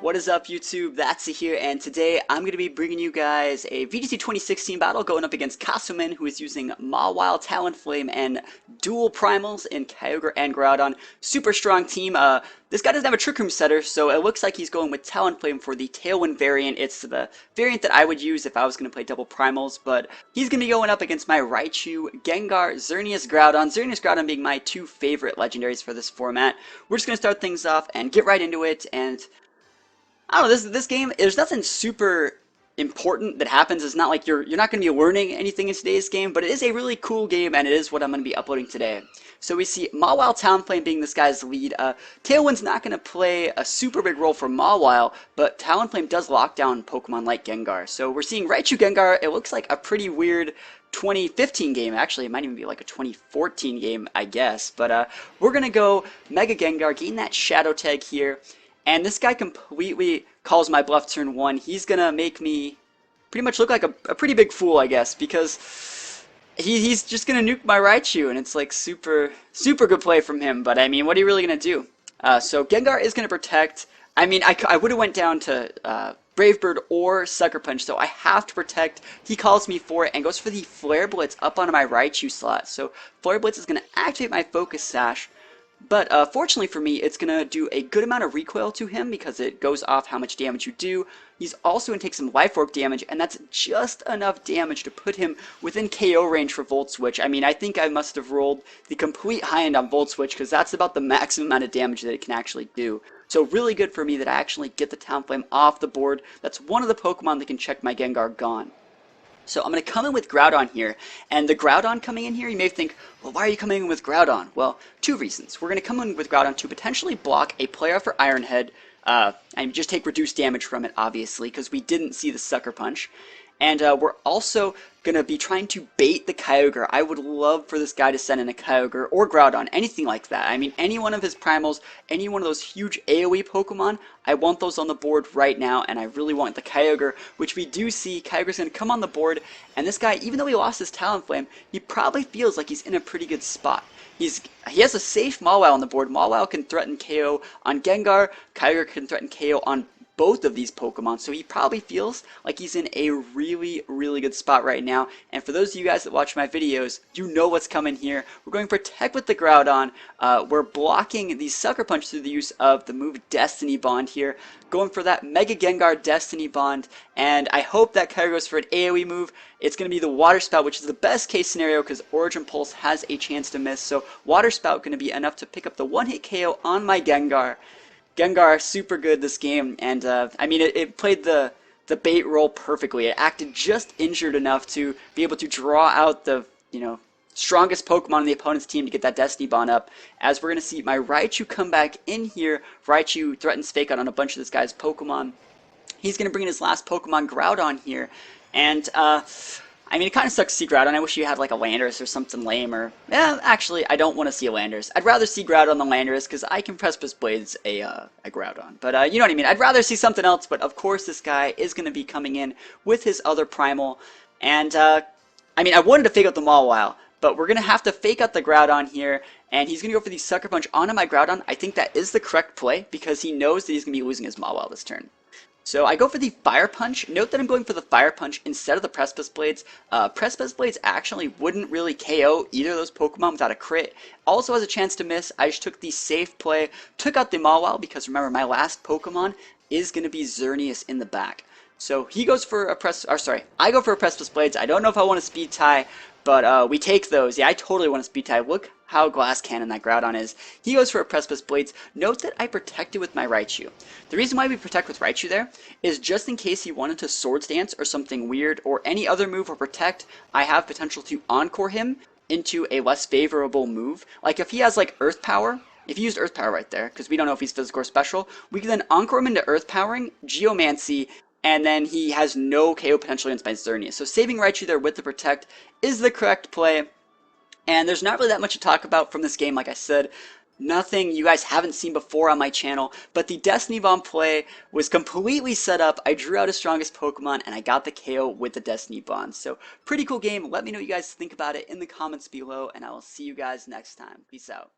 What is up, YouTube? That's here, and today I'm going to be bringing you guys a VGC 2016 battle going up against Kasumin, who is using Mawile, Talonflame, and dual primals in Kyogre and Groudon. Super strong team. This guy doesn't have a Trick Room setter, so it looks like he's going with Talonflame for the Tailwind variant. It's the variant that I would use if I was going to play double primals, but he's going to be going up against my Raichu, Gengar, Xerneas, Groudon. Xerneas, Groudon being my two favorite legendaries for this format. We're just going to start things off and get right into it, and I don't know, this game, there's nothing super important that happens. It's not like you're not going to be learning anything in today's game, but it is a really cool game, and it is what I'm going to be uploading today. So we see Mawile Talonflame being this guy's lead. Tailwind's not going to play a super big role for Mawile, but Talonflame does lock down Pokemon like Gengar. So we're seeing Raichu Gengar. It looks like a pretty weird 2015 game. Actually, it might even be like a 2014 game, I guess. But we're going to go Mega Gengar, gain that Shadow Tag here. And this guy completely calls my bluff turn 1. He's going to make me pretty much look like a pretty big fool, I guess, because he's just going to nuke my Raichu, and it's like super good play from him. But I mean, what are you really going to do? So Gengar is going to protect. I mean, I would have went down to Brave Bird or Sucker Punch, so I have to protect. He calls me for it and goes for the Flare Blitz up onto my Raichu slot. So Flare Blitz is going to activate my Focus Sash. But fortunately for me, it's going to do a good amount of recoil to him because it goes off how much damage you do. He's also going to take some Life Orb damage, and that's just enough damage to put him within KO range for Volt Switch. I mean, I think I must have rolled the complete high end on Volt Switch because that's about the maximum amount of damage that it can actually do. So really good for me that I actually get the Talonflame off the board. That's one of the Pokemon that can check my Gengar gone. So I'm going to come in with Groudon here, and the Groudon coming in here, you may think, well, why are you coming in with Groudon? Well, two reasons. We're going to come in with Groudon to potentially block a player for Iron Head, and just take reduced damage from it, obviously, because we didn't see the Sucker Punch. And we're also going to be trying to bait the Kyogre. I would love for this guy to send in a Kyogre or Groudon, anything like that. I mean, any one of his primals, any one of those huge AoE Pokemon, I want those on the board right now, and I really want the Kyogre, which we do see. Kyogre's going to come on the board, and this guy, even though he lost his Talonflame, he probably feels like he's in a pretty good spot. He has a safe Mawile on the board. Mawile can threaten KO on Gengar. Kyogre can threaten KO on both of these Pokemon, so he probably feels like he's in a really good spot right now. And for those of you guys that watch my videos, you know what's coming here. We're going for Protect with the Groudon. We're blocking the Sucker Punch through the use of the move Destiny Bond here, going for that Mega Gengar Destiny Bond, and I hope that Kyogre goes for an AoE move. It's going to be the Water Spout, which is the best case scenario because Origin Pulse has a chance to miss, so Water Spout going to be enough to pick up the one-hit KO on my Gengar. Gengar, super good this game, and I mean, it played the bait role perfectly. It acted just injured enough to be able to draw out the, strongest Pokemon on the opponent's team to get that Destiny Bond up. As we're going to see my Raichu come back in here. Raichu threatens Fake Out on a bunch of this guy's Pokemon. He's going to bring in his last Pokemon, Groudon, here, and I mean, it kind of sucks to see Groudon. I wish you had like a Landorus or something lame, or actually, I don't want to see a Landorus. I'd rather see Groudon than Landorus because I can Precipice Blades a Groudon. But you know what I mean. I'd rather see something else. But of course, this guy is going to be coming in with his other primal, and I mean, I wanted to fake out the Mawile, but we're going to have to fake out the Groudon here, and he's going to go for the Sucker Punch onto my Groudon. I think that is the correct play because he knows that he's going to be losing his Mawile this turn. So I go for the Fire Punch. Note that I'm going for the Fire Punch instead of the Precipice Blades. Precipice Blades actually wouldn't really KO either of those Pokemon without a crit. Also has a chance to miss. I just took the safe play, took out the Mawile because remember my last Pokemon is going to be Xerneas in the back. So he goes for a I go for a Precipice Blades. I don't know if I want to Speed Tie, but we take those. Yeah, I totally want to Speed Tie. Look how Glass Cannon that Groudon is. He goes for a Precipice Blades. Note that I protected with my Raichu. The reason why we protect with Raichu there is just in case he wanted to Swords Dance or something weird or any other move or protect, I have potential to Encore him into a less favorable move. Like if he has like Earth Power, if he used Earth Power right there, because we don't know if he's physical or special, we can then Encore him into Earth Powering, Geomancy, and then he has no KO potential against my Xerneas. So saving Raichu there with the Protect is the correct play. And there's not really that much to talk about from this game, like I said. Nothing you guys haven't seen before on my channel, but the Destiny Bomb play was completely set up. I drew out his strongest Pokemon, and I got the KO with the Destiny Bond. So, pretty cool game. Let me know what you guys think about it in the comments below, and I will see you guys next time. Peace out.